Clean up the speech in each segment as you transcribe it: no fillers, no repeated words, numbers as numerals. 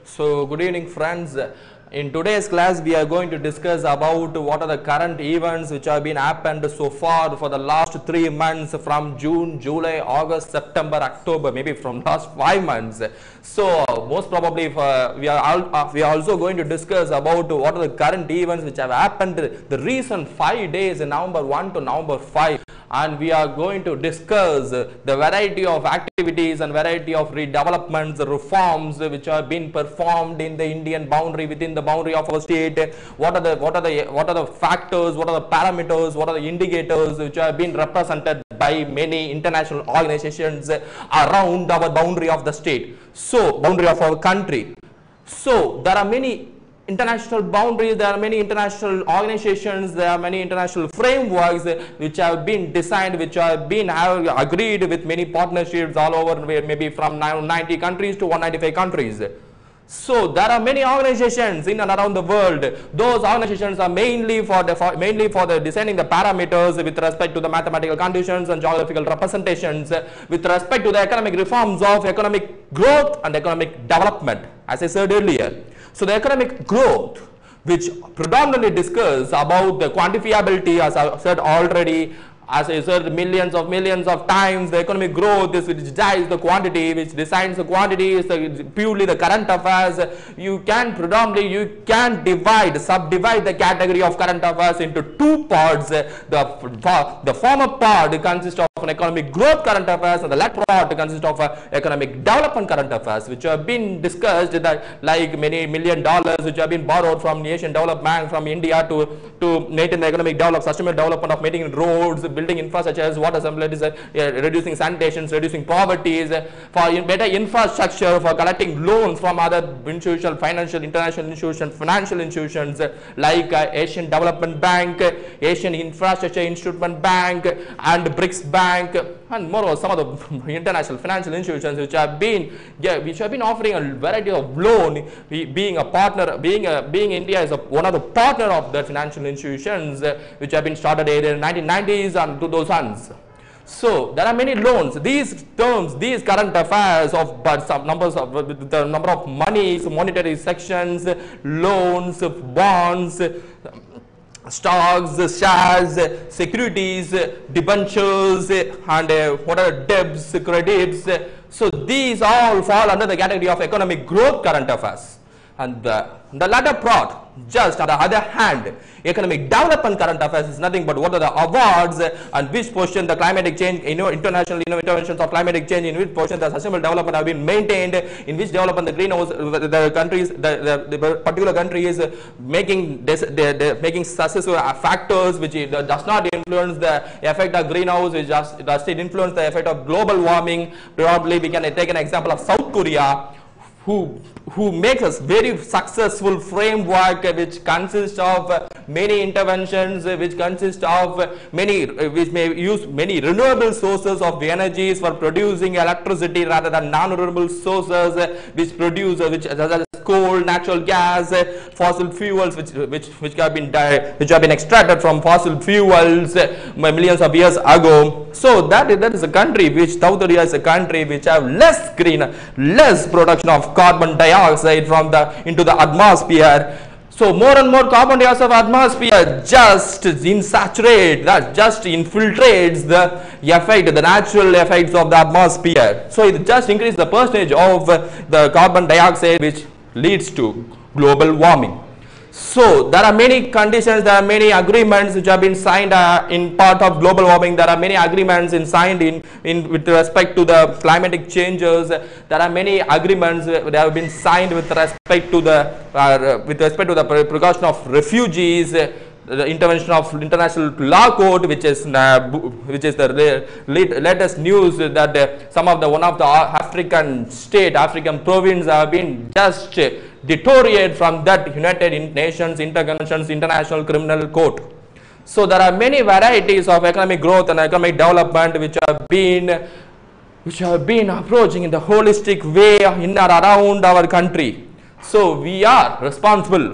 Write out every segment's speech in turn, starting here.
So good evening friends. In today's class we are going to discuss about what are the current events which have been happened so far for the last 3 months from June, July, August, September, October, maybe from last 5 months. So most probably we are also going to discuss about what are the current events which have happened the recent 5 days in November 1 to November 5. And we are going to discuss the variety of activities and variety of redevelopments, reforms which have been performed in the Indian boundary, within the boundary of our state. What are the factors, what are the parameters, what are the indicators which have been represented by many international organizations around our boundary of the state, so boundary of our country. So there are many international boundaries, there are many international organizations, there are many international frameworks which have been designed, which have been agreed with many partnerships all over, maybe from 90 countries to 195 countries. So there are many organizations in and around the world. Those organizations are mainly for the designing the parameters with respect to the mathematical conditions and geographical representations with respect to the economic reforms of economic growth and economic development, as I said earlier. So the economic growth, which predominantly discuss about the quantifiability, as I said already, as I said millions of times, the economic growth is which decides the quantity, which decides the quantity is purely the current affairs. You can subdivide the category of current affairs into two parts. The former part consists of an economic growth current affairs, and the latter part consists of economic development current affairs, which have been discussed that like many $1 million which have been borrowed from the Asian Development Bank from India to maintain the economic sustainable development of maintaining roads, building infrastructures, water supplies, reducing sanitations, reducing poverty, for better infrastructure, for collecting loans from other institutional, international institutions, financial institutions like Asian Development Bank, Asian Infrastructure Instrument Bank, and BRICS Bank, and moreover some of the international financial institutions which have been offering a variety of loan. Being a partner, being India is one of the partner of the financial institutions which have been started in the 1990s and 2000s. So there are many loans. These terms, these current affairs of some numbers of the number of monies, monetary sections, loans, bonds, stocks, shares, securities, debentures, and what are debts, credits. So these all fall under the category of economic growth current affairs. And the latter part, just on the other hand, economic development current affairs is nothing but what are the awards and which portion the climatic change, international interventions of climatic change, in which portion the sustainable development have been maintained, in which development the greenhouse, the countries, the particular country is making successful factors which does not influence the effect of greenhouse, which does it influence the effect of global warming. Probably we can take an example of South Korea, who makes a very successful framework which consists of many interventions, which consists of which may use many renewable sources of energies for producing electricity rather than non-renewable sources which produce such as coal, natural gas, fossil fuels which have been extracted from fossil fuels millions of years ago. So that is a country which South Korea is a country which have less production of carbon dioxide into the atmosphere. So more and more carbon dioxide of atmosphere just insaturate, that just infiltrates the natural effects of the atmosphere. So it just increases the percentage of the carbon dioxide which leads to global warming. So there are many conditions, there are many agreements which have been signed in part of global warming. There are many agreements signed with respect to the climatic changes. There are many agreements that have been signed with respect to the precaution of refugees, the intervention of international law code, which is the latest news that one of the African province have been just deteriorate from that United Nations Interconventions International Criminal Court. So there are many varieties of economic growth and economic development which have been approaching in the holistic way in and around our country. So we are responsible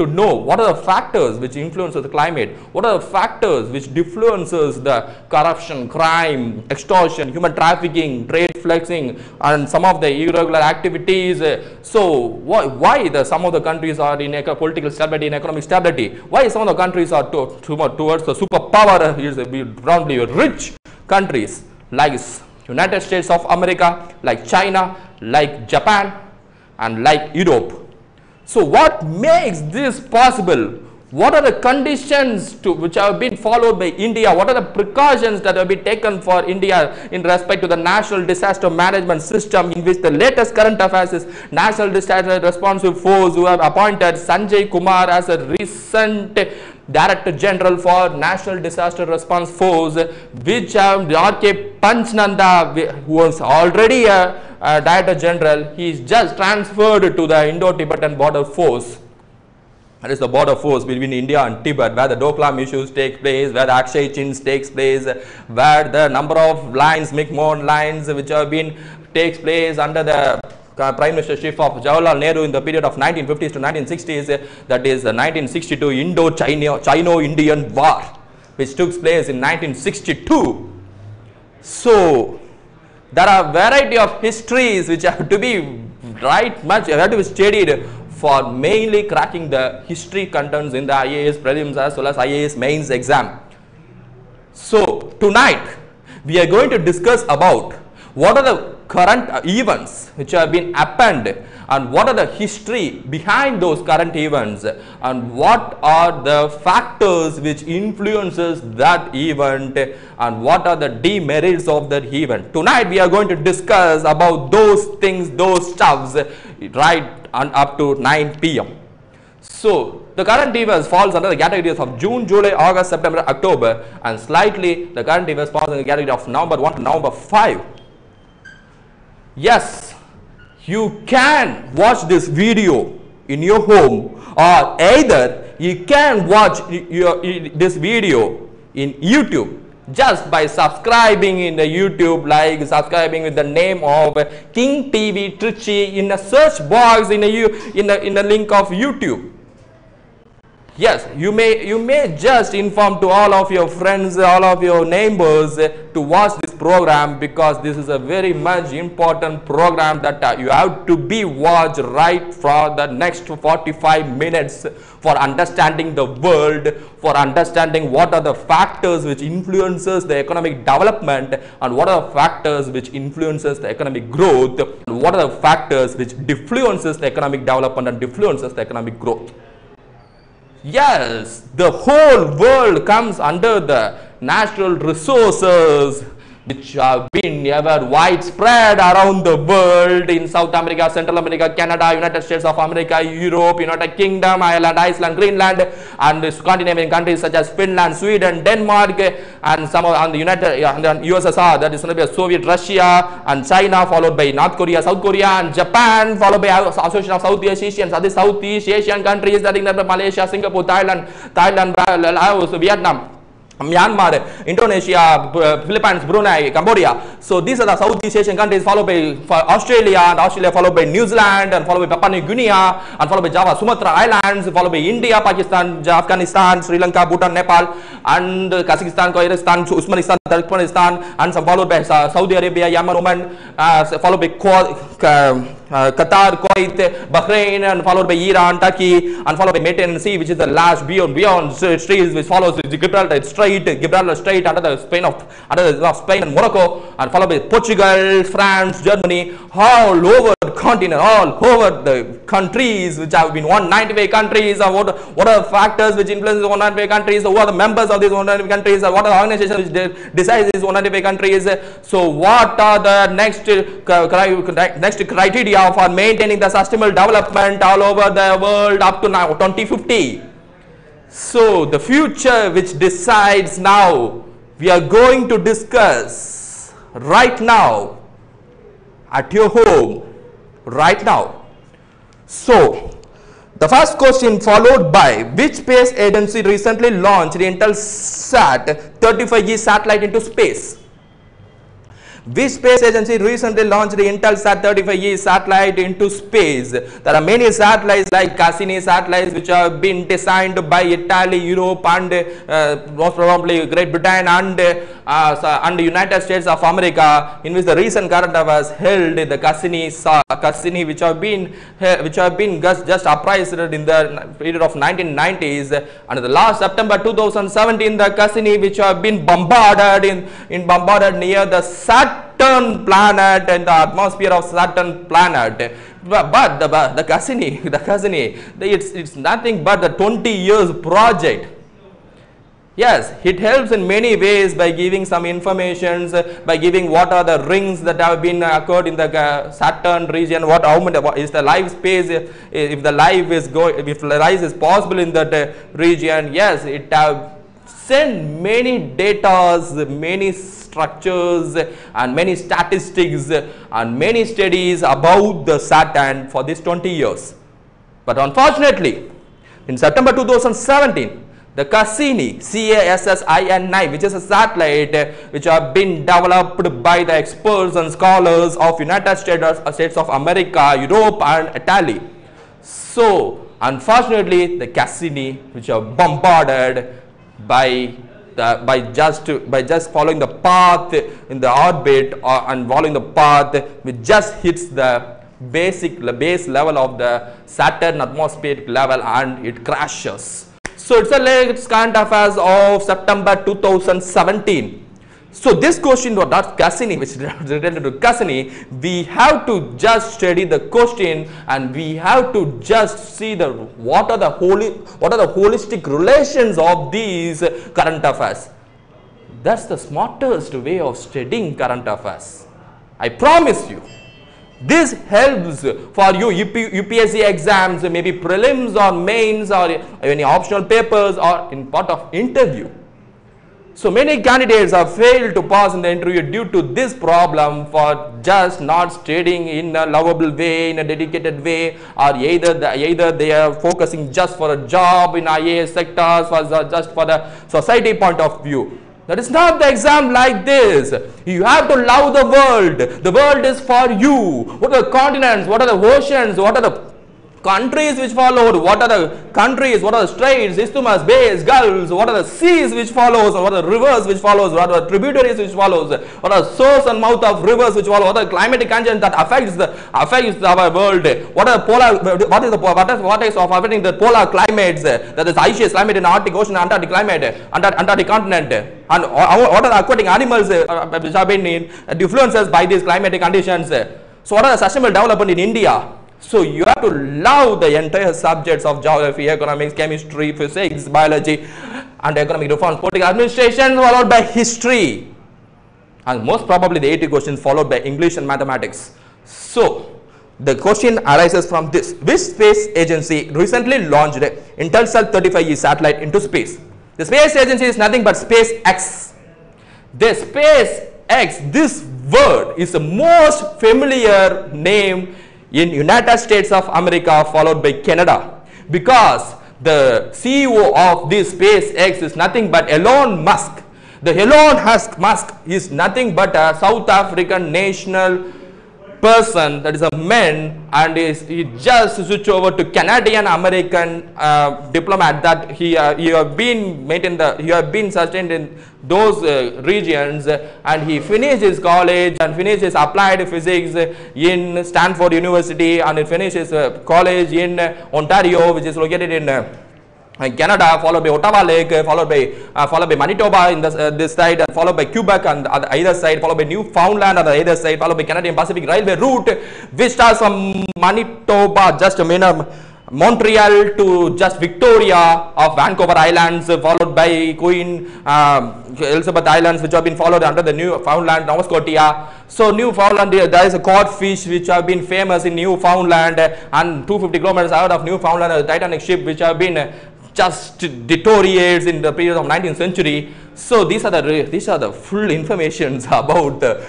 to know what are the factors which influence the climate, what are the factors which influences the corruption, crime, extortion, human trafficking, trade flexing, and some of the irregular activities. So why some of the countries are in political stability and economic stability? Why some of the countries are towards the superpower, probably rich countries like United States of America, like China, like Japan, and like Europe. So what makes this possible? What are the conditions which have been followed by India? What are the precautions that have been taken for India in respect to the National Disaster Management System, in which the latest current affairs is National Disaster Responsive Force, who have appointed Sanjay Kumar as a recent Director General for National Disaster Response Force, which R.K. Panchnanda, who was already a Director General, he is just transferred to the Indo-Tibetan Border Force. That is the border force between India and Tibet, where the Doklam issues take place, where the Akshay Chins takes place, where the number of lines, McMahon lines, which have been takes place under the Prime Ministership of Jawaharlal Nehru in the period of 1950s to 1960s, that is the 1962 Indo-Chino-Indian War, which took place in 1962. So there are variety of histories which have to be studied for mainly cracking the history contents in the IAS prelims as well as IAS mains exam. So tonight we are going to discuss about what are the current events which have been happened, and what are the history behind those current events, and what are the factors which influences that event, and what are the demerits of that event. Tonight we are going to discuss about those things, those stuffs, right and up to 9 p.m. So the current events falls under the categories of June, July, August, September, October, and slightly the current events falls in the category of November 1 to November 5. Yes, you can watch this video in your home, or either you can watch this video in YouTube just by subscribing in the YouTube, like subscribing with the name of King TV Trichy in the search box in the link of YouTube. Yes, you may just inform to all of your friends, all of your neighbors to watch this program, because this is a very much important program that you have to be watched right for the next 45 minutes for understanding the world, for understanding what are the factors which influences the economic development, and what are the factors which influences the economic growth, and what are the factors which influences the economic development and influences the economic growth. Yes, the whole world comes under the natural resources which have been ever widespread around the world in South America, Central America, Canada, United States of America, Europe, United Kingdom, Ireland, Iceland, Greenland, and Scandinavian countries such as Finland, Sweden, Denmark, and some of the USSR, that is Soviet Russia, and China, followed by North Korea, South Korea, and Japan, followed by Association of Southeast Asians, other Southeast Asian countries, that include Malaysia, Singapore, Thailand, Laos, Vietnam, Myanmar, Indonesia, Philippines, Brunei, Cambodia. So these are the Southeast Asian countries, followed by Australia, and Australia followed by New Zealand, and followed by Papua New Guinea, and followed by Java, Sumatra Islands, followed by India, Pakistan, Afghanistan, Sri Lanka, Bhutan, Nepal, and Kazakhstan, Kyrgyzstan, Uzbekistan, Turkmenistan, and some followed by Saudi Arabia, Yemen, Oman, followed by Qatar, Kuwait, Bahrain, and followed by Iran, Turkey, and followed by Mediterranean Sea, which is the last beyond streets, which follows Gibraltar Strait under the Spain and Morocco, and followed by Portugal, France, Germany, all over the continent, all over the countries which have been 195 countries. What are the factors which influence the 195 countries? Who are the members of these 195 countries? What are the organizations which decide these 195 countries? So what are the next criteria for maintaining the sustainable development all over the world up to now 2050? So the future which decides now, we are going to discuss right now at your home right now. So the first question followed by, which space agency recently launched the Intelsat 35G satellite into space? Which space agency recently launched the Intelsat 35E satellite into space? There are many satellites like Cassini satellites which have been designed by Italy, Europe, and most probably Great Britain and the United States of America, in which the recent current affairs held the Cassini which have been just uprised in the period of 1990s, and the last September 2017 the Cassini which have been bombarded near the Saturn planet and the atmosphere of Saturn planet. But the Cassini it's nothing but the 20 years project. Yes, it helps in many ways by giving some informations, by giving what are the rings that have been occurred in the Saturn region, how many is the life space, if the life is possible in that region. Yes, it have sent many data, many structures and many statistics and many studies about the Saturn for these 20 years. But unfortunately, in September 2017, the Cassini, CASSINI, which is a satellite which have been developed by the experts and scholars of United States of America, Europe and Italy. So, unfortunately, the Cassini, which are bombarded by just following the path in the orbit and following the path, which just hits the base level of the Saturn atmospheric level and it crashes. So it's a latest current affairs of September 2017. So this question was not Cassini, which is related to Cassini. We have to just study the question and we have to just see what are the holistic relations of these current affairs. That's the smartest way of studying current affairs. I promise you. This helps for you UPSC exams, maybe prelims or mains or any optional papers or in part of interview. So many candidates have failed to pass in the interview due to this problem for just not studying in a lovable way, in a dedicated way, or either they are focusing just for a job in IAS sectors or just for the society point of view. That is not the exam like this. You have to love the world. The world is for you. What are the continents? What are the oceans? What are the countries which followed? What are the countries? What are the straits, isthmus, bays, gulfs? What are the seas which follows? What are the rivers which follows? What are the tributaries which follows? What are the source and mouth of rivers which follow? What are the climatic conditions that affects our world? What are the polar? What is affecting the polar climates? That is ice climate in Arctic Ocean, Antarctic climate, Antarctic continent, and what are the aquatic animals which have been influenced by these climatic conditions? So what are the sustainable development in India? So you have to love the entire subjects of geography, economics, chemistry, physics, biology and economic reforms, political administration, followed by history, and most probably the 80 questions followed by English and mathematics. So the question arises from this: which space agency recently launched Intelsat 35E satellite into space? The space agency is nothing but SpaceX. The SpaceX, this word is the most familiar name in United States of America, followed by Canada, because the CEO of this SpaceX is nothing but Elon Musk. The Elon Musk is nothing but a South African national person, that is a man, and he just switched over to Canadian American diplomat that he have been sustained in those regions, and he finished his college and finished his applied physics in Stanford University, and he finished his college in Ontario, which is located in Canada, followed by Ottawa Lake, followed by Manitoba in this side, followed by Quebec on the either side, followed by Newfoundland on the other side, followed by Canadian Pacific Railway route, which starts from Manitoba, just a minute, Montreal to just Victoria of Vancouver Islands, followed by Queen Elizabeth Islands, which have been followed under the Newfoundland, Nova Scotia. So Newfoundland, there is a codfish which have been famous in Newfoundland, and 250 kilometers out of Newfoundland, a Titanic ship which have been just deteriorates in the period of 19th century. So these are the full informations about the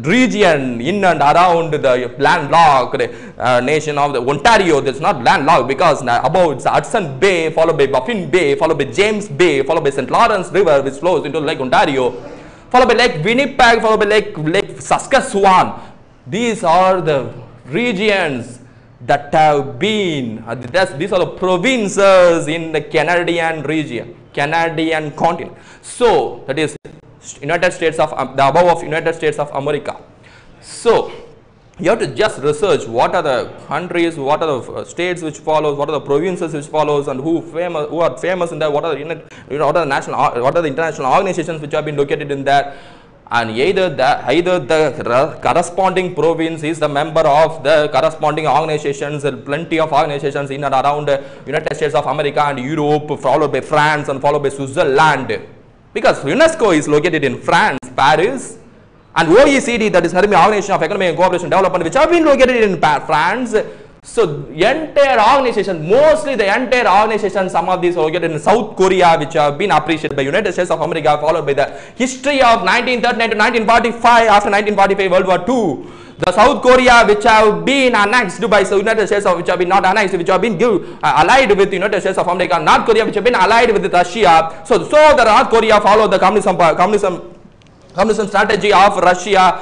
region in and around the landlocked nation of the Ontario. That's not landlocked because about Hudson Bay, followed by Baffin Bay, followed by James Bay, followed by St. Lawrence River, which flows into Lake Ontario, followed by Lake Winnipeg, followed by Lake Saskatchewan. These are the regions that have been, these are the provinces in the Canadian region, Canadian continent. So that is United States of, the above of United States of America. So you have to just research what are the countries, what are the states which follows, what are the provinces which follows, and who are famous in that, what are the international organizations which have been located in that. And either the corresponding province is the member of the corresponding organizations. There are plenty of organizations in and around United States of America and Europe, followed by France and followed by Switzerland. Because UNESCO is located in France, Paris, and OECD, that is Organization of Economic and Cooperation Development, which have been located in France. So entire organization, mostly the entire organization, some of these are located in South Korea, which have been appreciated by United States of America, followed by the history of 1939 to 1945. After 1945 World War II, the South Korea, which have been annexed by the United States, which have been not annexed, which have been allied with the United States of America, North Korea, which have been allied with Russia. So the North Korea followed the communism strategy of Russia,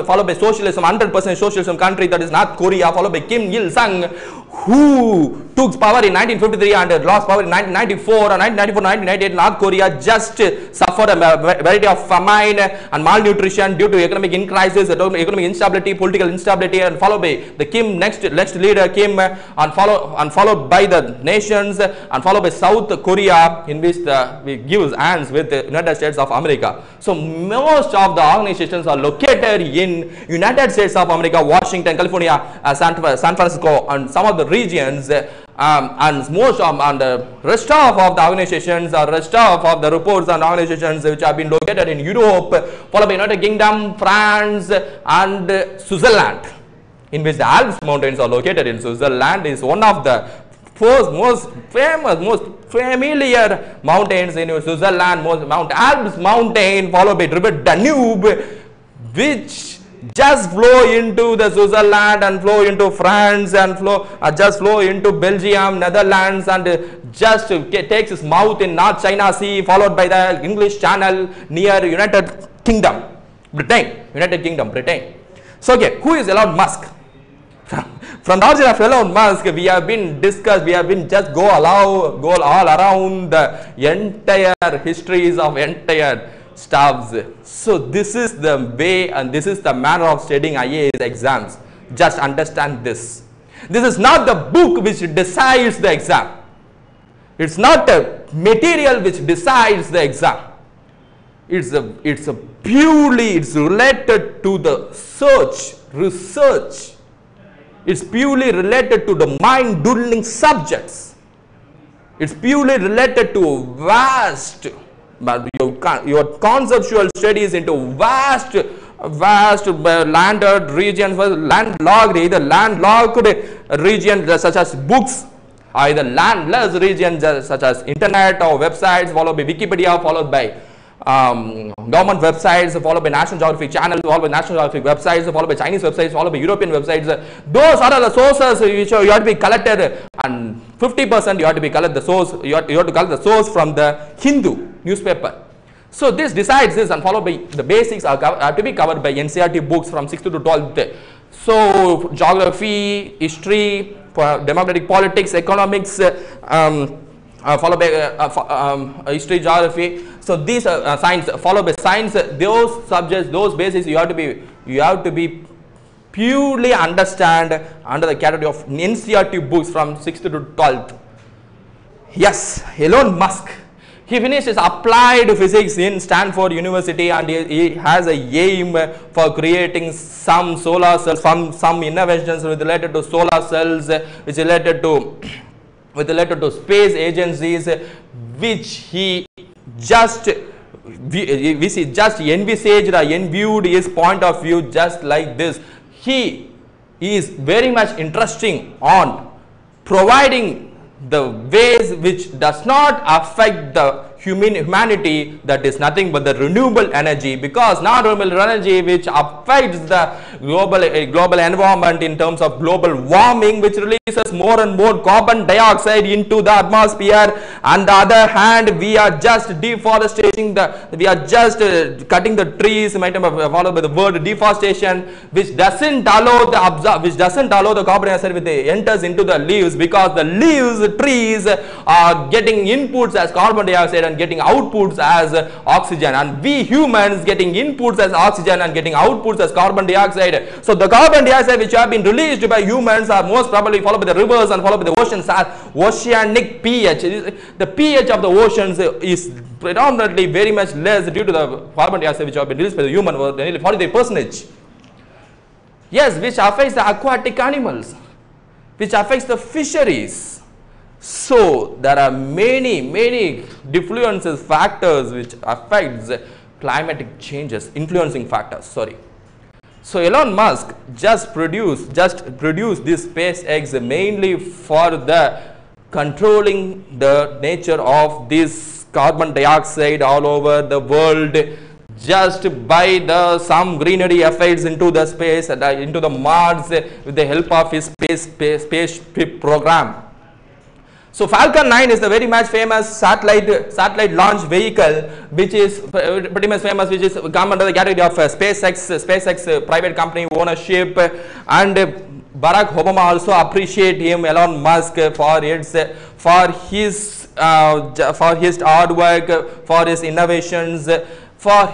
followed by socialism, 100% socialism country, that is North Korea, followed by Kim Il-sung, who took power in 1953 and lost power in 1994. And 1994-1998, North Korea just suffered a variety of famine and malnutrition due to economic crisis, economic instability, political instability, and followed by the Kim next leader Kim, and followed by the nations, and followed by South Korea, in which we gives hands with the United States of America. So most of the organizations are located in United States of America, Washington, California, San Francisco, and some of the regions, and most of the rest of the organizations, or rest of the reports and organizations which have been located in Europe, followed by United Kingdom, France, and Switzerland, in which the Alps mountains are located in Switzerland. Is one of the most famous, most familiar mountains in Switzerland, Mount Alps mountain, followed by river Danube, which just flow into the Switzerland and flow into France and just flow into Belgium, Netherlands, and just takes its mouth in North China Sea, followed by the English Channel near United Kingdom, Britain. So okay, who is Elon Musk? From the origin of Elon Musk, we have been just go all around the entire histories of entire stuffs. So this is the way and this is the manner of studying IAS exams. Just understand this. This is not the book which decides the exam. It's not the material which decides the exam. It's related to the research. It's purely related to the mind-doodling subjects. It's purely related to vast, your conceptual studies into vast landed regions, landlocked, either landlocked regions such as books, either landless regions such as internet or websites, followed by Wikipedia, followed by government websites, followed by National Geographic channels, followed by National Geographic websites, followed by Chinese websites, followed by European websites. Those are the sources which you have to be collected, and 50% you have to be collect the source. You have to collect the source from the Hindu newspaper. So this decides this, and followed by the basics are to be covered by NCERT books from 6th to 12th. So geography, history, democratic politics, economics, followed by history, geography. So these are science, followed by science. Those subjects, those basics, you have to be purely understand under the category of NCERT books from 6th to 12th. Yes, Elon Musk. He finished his applied physics in Stanford University, and he has a aim for creating some solar cells, some innovations related to solar cells, which related to space agencies, which he just envisaged or enviewed his point of view just like this. He is very much interesting on providing the ways which does not affect the humanity, that is nothing but the renewable energy, because non-renewable energy which affects the global environment in terms of global warming, which releases more and more carbon dioxide into the atmosphere. On the other hand, we are just deforestation, we are just cutting the trees, followed by the word deforestation, which doesn't allow the carbon dioxide which enters into the leaves, because the leaves, trees are getting inputs as carbon dioxide and getting outputs as oxygen, and we humans getting inputs as oxygen and getting outputs as carbon dioxide. So the carbon dioxide which have been released by humans are most probably followed by the rivers and followed by the oceans as oceanic pH. The pH of the oceans is predominantly very much less due to the carbon dioxide which have been released by the human, nearly 43%. Yes, which affects the aquatic animals, which affects the fisheries. So there are many influences, factors which affects climatic changes, influencing factors, sorry. So Elon Musk just produced this SpaceX mainly for the controlling the nature of this carbon dioxide all over the world, just by some greenery effects into the space and into the Mars with the help of his spaceship program. So Falcon 9 is the very much famous satellite launch vehicle, which is pretty much famous, which is come under the category of SpaceX private company ownership, and Barack Obama also appreciate him, Elon Musk, for his hard work, for his innovations, for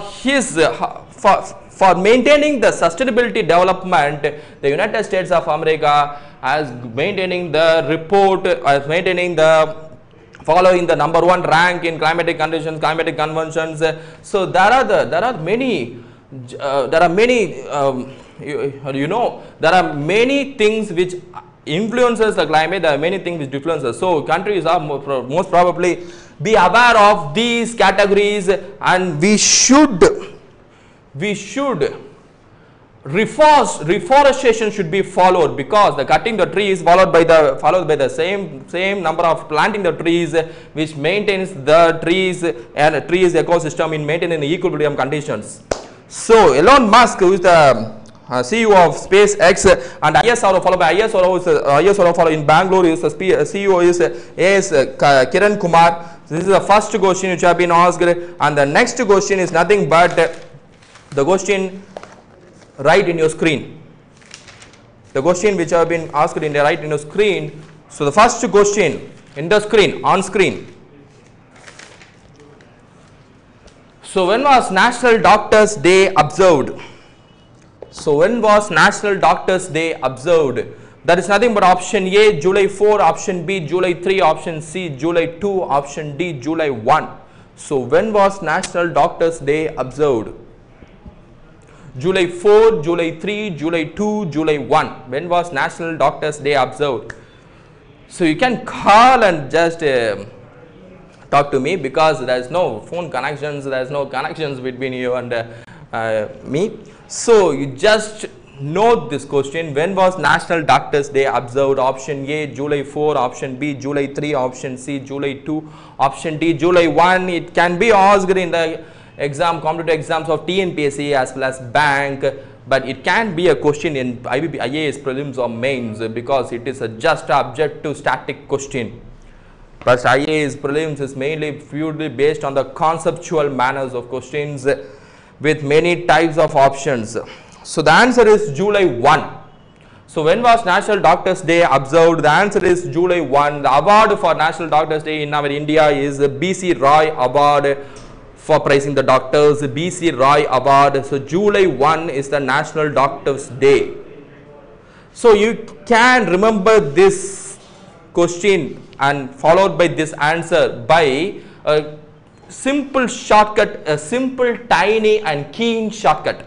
maintaining the sustainability development. The United States of America as maintaining the report, as maintaining the following the #1 rank in climatic conditions, climatic conventions. So there are many there are many things which influences the climate. There are many things which influences. So countries are most probably be aware of these categories, and we should reforestation should be followed, because the cutting the trees followed by the same number of planting the trees, which maintains the trees and trees ecosystem in maintaining the equilibrium conditions. So Elon Musk, who is the CEO of SpaceX, and ISRO followed by ISRO followed in Bangalore, is the CEO is AS Kiran Kumar. So this is the first question which have been asked, and the next question is nothing but the question right in your screen. The question which have been asked in the right in your screen. So the first question in the screen, on screen. So when was National Doctors Day observed? So when was National Doctors Day observed? That is nothing but option A, July 4, option B, July 3, option C, July 2, option D, July 1. So when was National Doctors Day observed? July 4, July 3, July 2, July 1. When was National Doctors Day observed? So you can call and just talk to me, because there is no phone connections, there is no connections between you and me. So you just note this question: when was National Doctors Day observed? Option A, July 4, option B, July 3, option C, July 2, option D, July 1. It can be asked in the competitive exams of TNPSC as well as bank, but it can be a question in IAS prelims or mains, because it is just a objective static question. But IAS prelims is mainly purely based on the conceptual manners of questions with many types of options. So the answer is July 1. So when was National Doctors Day observed? The answer is July 1. The award for National Doctors Day in our India is the B.C. Roy Award for praising the doctors, B.C. Roy Award. So July 1 is the National Doctors Day. So you can remember this question and followed by this answer by a simple shortcut, a simple, tiny and keen shortcut.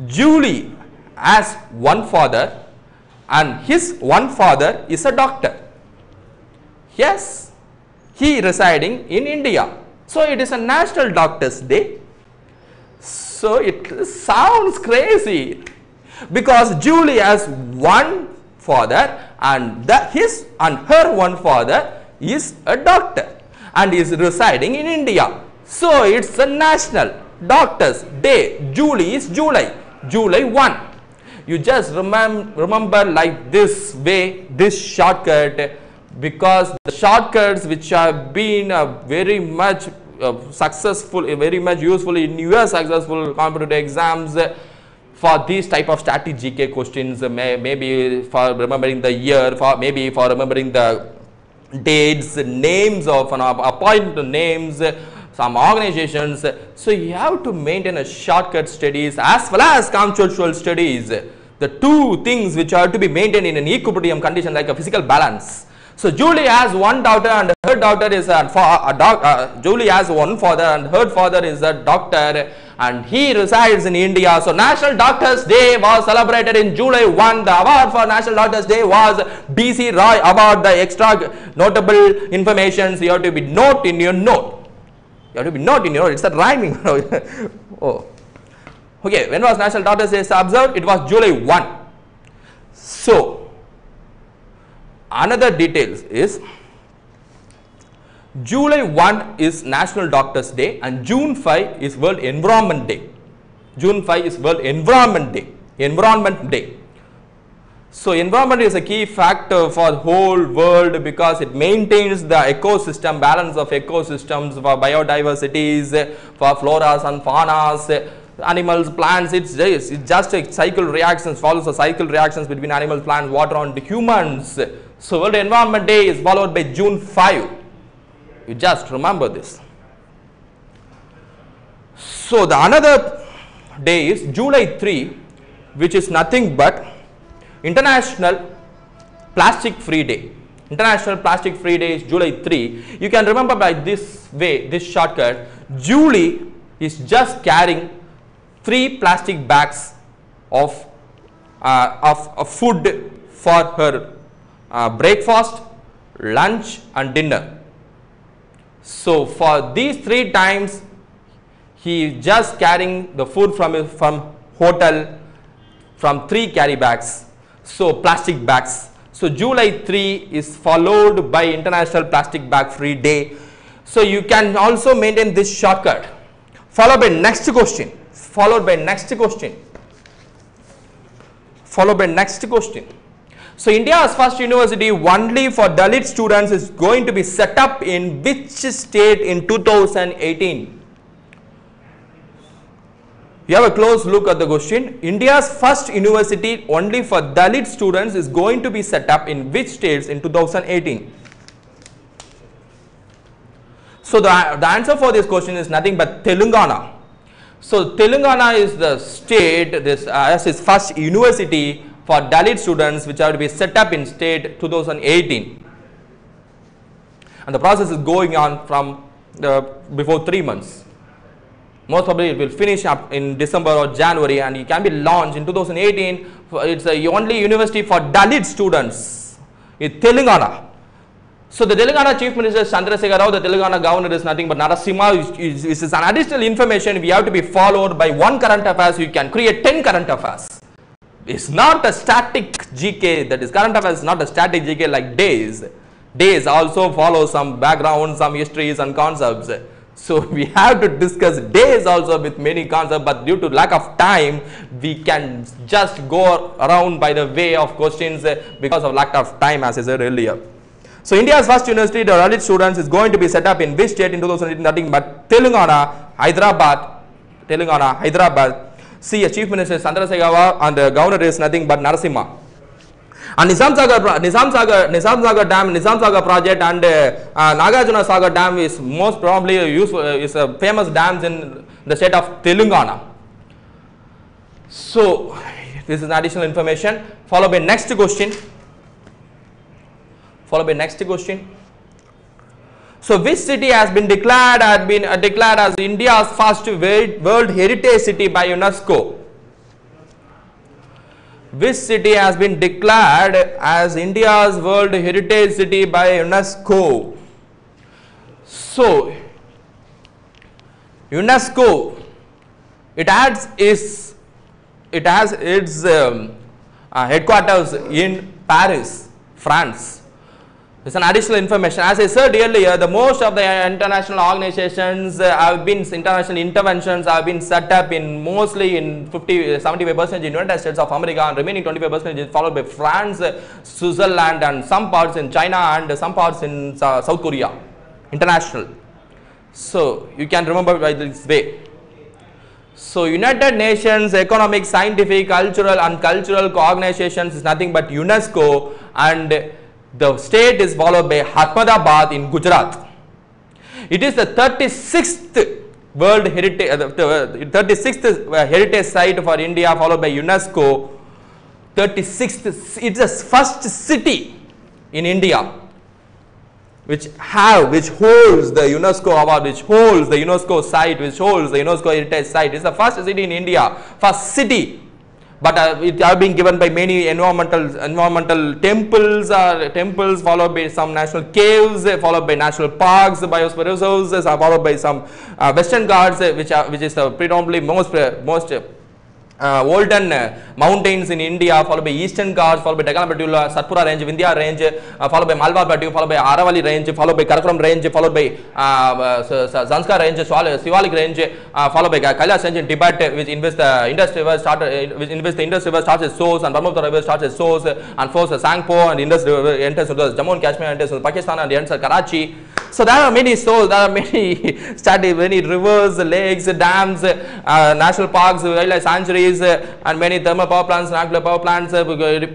Julie has one father, and his one father is a doctor. Yes, he residing in India. So it is a National Doctors Day. So it sounds crazy, because Julie has one father, and her one father is a doctor, and is residing in India. So it's a National Doctors Day. July is July 1. You just remember like this way, this shortcut, because the shortcuts which have been very much successful, very much useful in US successful competitive exams for these type of static GK questions, maybe for remembering the year, maybe for remembering the dates, names of an appointment names, some organizations. So you have to maintain a shortcut studies as well as conceptual studies, the two things which are to be maintained in an equilibrium condition like a physical balance. So Julie has one daughter and her daughter is Julie has one father and her father is a doctor and he resides in India. So National Doctors Day was celebrated in July 1. The award for National Doctors Day was B.C. Roy Award. The extra notable information you have to be note in your note. You have to be note in your note. It's a rhyming. Oh. Okay, when was National Doctors Day observed? It was July 1. So another details is July 1 is National Doctors Day and June 5 is World Environment Day. June 5 is World Environment Day. Environment Day. So environment is a key factor for the whole world because it maintains the ecosystem, balance of ecosystems, for biodiversities, for floras and faunas, animals, plants. It's just a cycle reactions, follows the cycle reactions between animals, plants, water and humans. So World Environment Day is followed by June 5. You just remember this. So the another day is July 3, which is nothing but International Plastic Free Day. International Plastic Free Day is July 3. You can remember by this way, this shortcut. Julie is just carrying 3 plastic bags of food for her breakfast, lunch and dinner. So for these 3 times he is just carrying the food from hotel from 3 carry bags, so plastic bags. So July 3 is followed by International Plastic Bag Free Day. So you can also maintain this shortcut, followed by next question, followed by next question, followed by next question. So India's first university only for Dalit students is going to be set up in which state in 2018? You have a close look at the question. India's first university only for Dalit students is going to be set up in which states in 2018? So the answer for this question is nothing but Telangana. So Telangana is the state this as its first university for Dalit students which are to be set up in state 2018, and the process is going on from before 3 months. Most probably it will finish up in December or January and it can be launched in 2018. It's the only university for Dalit students in Telangana. So the Telangana Chief Minister Chandrasekhar Rao, the Telangana governor is nothing but Narasimha. This is an additional information we have to be followed by one current affairs. You can create 10 current affairs. It's not a static GK, that is current affairs is not a static GK like days. Days also follow some background, some histories and concepts. So we have to discuss days also with many concepts, but due to lack of time, we can just go around by the way of questions because of lack of time, as I said earlier. So India's first university for Dalit students is going to be set up in which state in 2018? Nothing but Telangana, Hyderabad. Telangana, Hyderabad. See, a Chief Minister Chandrasekhar Rao and the governor is nothing but Narasimha. And Nizam Sagar Dam, Nizam Sagar project and Nagarjuna Sagar Dam is most probably is a famous dams in the state of Telangana. So this is additional information. Followed by next question. Followed by next question. So which city has been declared as India's first World Heritage City by UNESCO? Which city has been declared as India's World Heritage City by UNESCO? So UNESCO, it has its headquarters in Paris, France. It's an additional information. As I said earlier, the most of the international organizations have been, international interventions have been set up in mostly in 75% in United States of America, and remaining 25% is followed by France, Switzerland, and some parts in China and some parts in South Korea. International. So you can remember by this way. So United Nations Economic, Scientific, Cultural and Cultural Organizations is nothing but UNESCO, and the state is followed by Ahmedabad in Gujarat. It is the 36th World Heritage, 36th heritage site for India, followed by UNESCO. 36th, it's the first city in India which holds the UNESCO award, which holds the UNESCO site, which holds the UNESCO heritage site. It's the first city in India, first city. But it have been given by many environmental temples, followed by some national caves, followed by national parks, biosphere reserves, followed by some Western Ghats, which is the predominantly most olden mountains in India, followed by Eastern Ghats, followed by Deccan Plateau, Satpura range, Vindhya range, followed by Malabar Plateau, followed by Aravalli range, followed by Karakoram range, followed by Zanskar range, Sivalik range, followed by Kailash range in Tibet, which in which the Indus River starts its source, and Brahmaputra River starts its source, and flows the Sangpo, and Indus River enters into Jammu and Kashmir, enters into Pakistan, and enters Karachi. So there are many sources, there are many rivers, lakes, dams, national parks, wildlife sanctuaries, and many thermal power plants, nuclear power plants,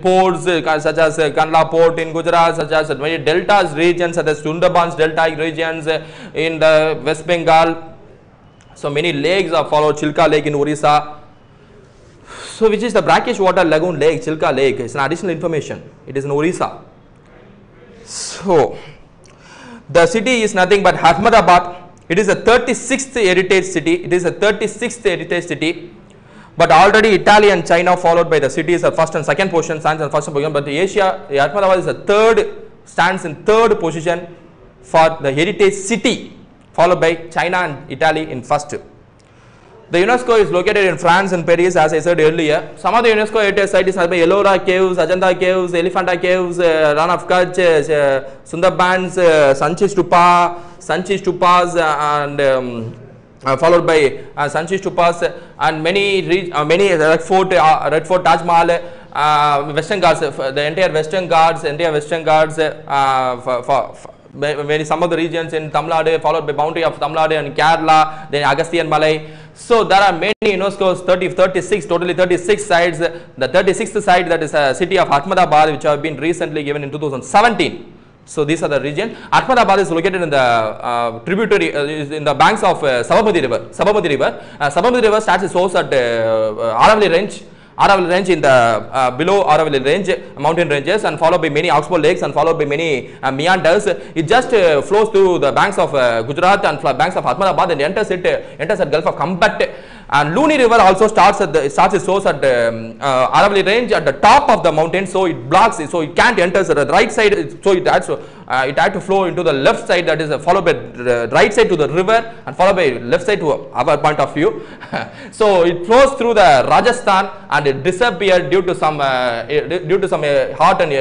ports such as Kandla port in Gujarat, such as many deltas regions such as Sundarbans delta regions in the West Bengal. So many lakes are followed. Chilka Lake in Orissa. So which is the brackish water lagoon lake, Chilka Lake. It's an additional information. It is in Orissa. So the city is nothing but Ahmedabad. It is a 36th heritage city. It is a 36th heritage city. But already Italy and China, followed by the cities, are first and second position, stands in first position. But Asia, Ahmedabad is stands in third position for the heritage city, followed by China and Italy in first. The UNESCO is located in France and Paris, as I said earlier. Some of the UNESCO heritage sites are by Ellora Caves, Ajanta Caves, Elephanta Caves, Rann of Kutch, Sundarbans, Sanchi Stupas, and followed by Sanchi Stupas, and many Red Fort, Taj Mahal, Western Ghats, the entire Western Ghats, some of the regions in Tamil Nadu, followed by boundary of Tamil Nadu and Kerala, then Agasthian Malay. So there are many UNESCO's 36 sites. The 36th site, that is a city of Ahmedabad, which have been recently given in 2017. So these are the region. Ahmedabad is located in the tributary, in the banks of Sabarmati River. Sabarmati River starts its source at Aravalli Range in the below Aravalli Range, mountain ranges, and followed by many oxbow lakes, and followed by many meanders. It just flows through the banks of Gujarat and banks of Ahmedabad, and enters at Gulf of Khambat. And Luni River also starts its source at Aravalli Range at the top of the mountain, so it blocks it, so it can't enter the right side. So it had to flow into the left side, that is followed by the right side to the river, and followed by left side to our point of view. So it flows through the Rajasthan, and it disappeared due to some hot and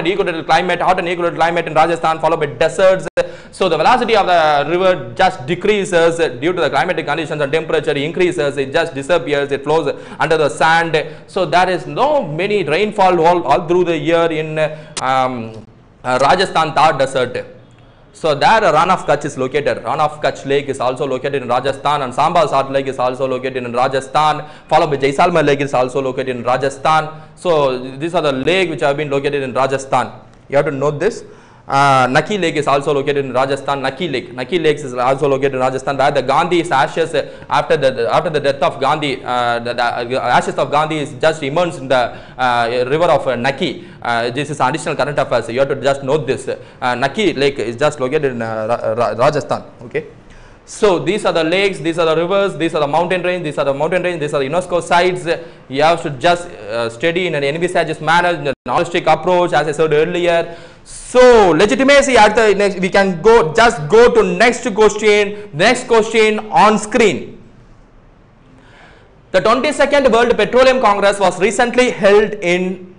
equatorial climate in Rajasthan, followed by deserts. So the velocity of the river just decreases due to the climatic conditions, and temperature increases. It just disappears. It flows under the sand. So there is no many rainfall all through the year in Rajasthan Thar Desert. So there Rann of Kutch is located. Rann of Kutch Lake is also located in Rajasthan, and Samba Sat Lake is also located in Rajasthan, followed by Jaisalmer Lake is also located in Rajasthan. So these are the lakes which have been located in Rajasthan. You have to note this. Naki Lake is also located in Rajasthan. Naki Lake is also located in Rajasthan, where the Gandhi's ashes, after the death of Gandhi, the ashes of Gandhi is just immersed in the river of Naki. This is additional current affairs. You have to just note this. Naki Lake is just located in Rajasthan. Okay. So these are the lakes, these are the rivers, these are the mountain range, these are the UNESCO sites. You have to just study in an envisaged manner, in a holistic approach, as I said earlier. So legitimacy at the next, we can go to next question on screen. The 22nd World Petroleum Congress was recently held in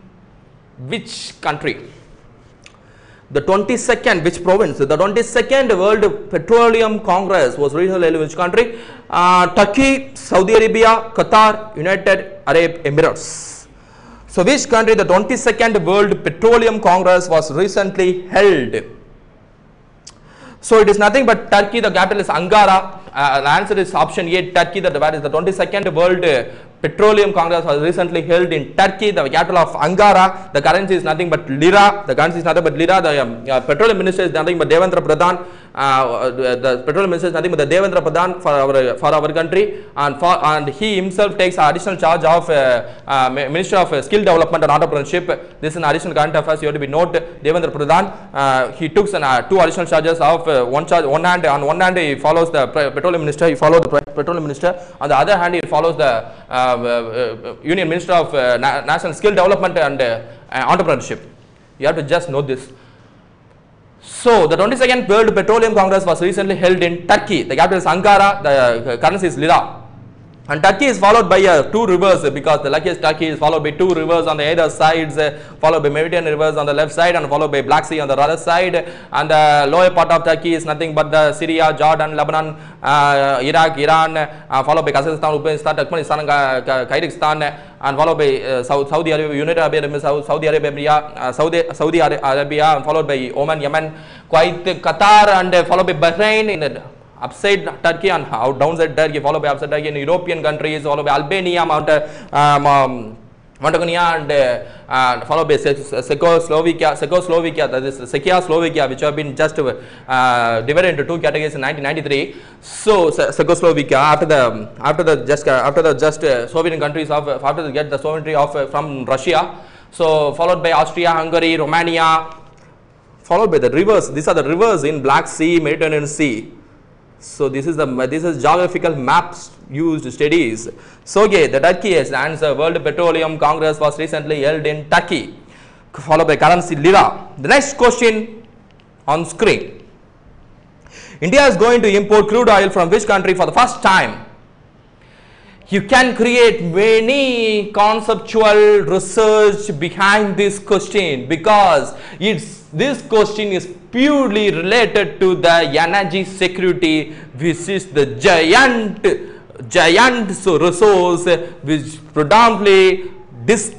which country? The 22nd, which province? The 22nd World Petroleum Congress was recently held in which country? Turkey, Saudi Arabia, Qatar, United Arab Emirates. So which country the 22nd World Petroleum Congress was recently held? So it is nothing but Turkey. The capital is Ankara. The answer is option A, Turkey. That is the 22nd World Petroleum Congress was recently held in Turkey, the capital of Ankara. The currency is nothing but lira. The currency is nothing but lira. The petroleum minister is nothing but Devendra Pradhan. The petroleum minister is nothing but the Devendra Pradhan for our country, and he himself takes additional charge of Minister of Skill Development and Entrepreneurship. This is an additional current affairs. You have to be note Devendra Pradhan. He took two additional charges of one hand. On one hand he follows the petroleum minister. He follows the petroleum minister. On the other hand he follows the Union Minister of National Skill Development and Entrepreneurship. You have to just know this. So the 22nd World Petroleum Congress was recently held in Turkey. The capital is Ankara. The currency is lira. And Turkey is followed by two rivers, because the luckiest Turkey is followed by two rivers on the either sides, followed by Mediterranean rivers on the left side and followed by Black Sea on the other side. And the lower part of Turkey is nothing but the Syria, Jordan, Lebanon, Iraq, Iran, followed by Kazakhstan, Uzbekistan, Turkmenistan, Kyrgyzstan, and followed by Saudi Arabia, United Arab Emirates, Saudi Arabia, and followed by Oman, Yemen, Kuwait, Qatar, and followed by Bahrain in upside Turkey, and downside Turkey, followed by upside Turkey in European countries, followed by Albania, Montenegro, and followed by Czechoslovakia, that is Czechoslovakia, which have been just divided into two categories in 1993. So Czechoslovakia, after the Soviet countries after they get the sovereignty from Russia. So followed by Austria, Hungary, Romania, followed by the rivers. These are the rivers in Black Sea, Mediterranean Sea. So this is geographical maps used studies. So okay, the Turkey is the answer. World Petroleum Congress was recently held in Turkey, followed by currency lira. The next question on screen. India is going to import crude oil from which country for the first time? You can create many conceptual research behind this question, because this question is purely related to the energy security, which is the giant resource which predominantly just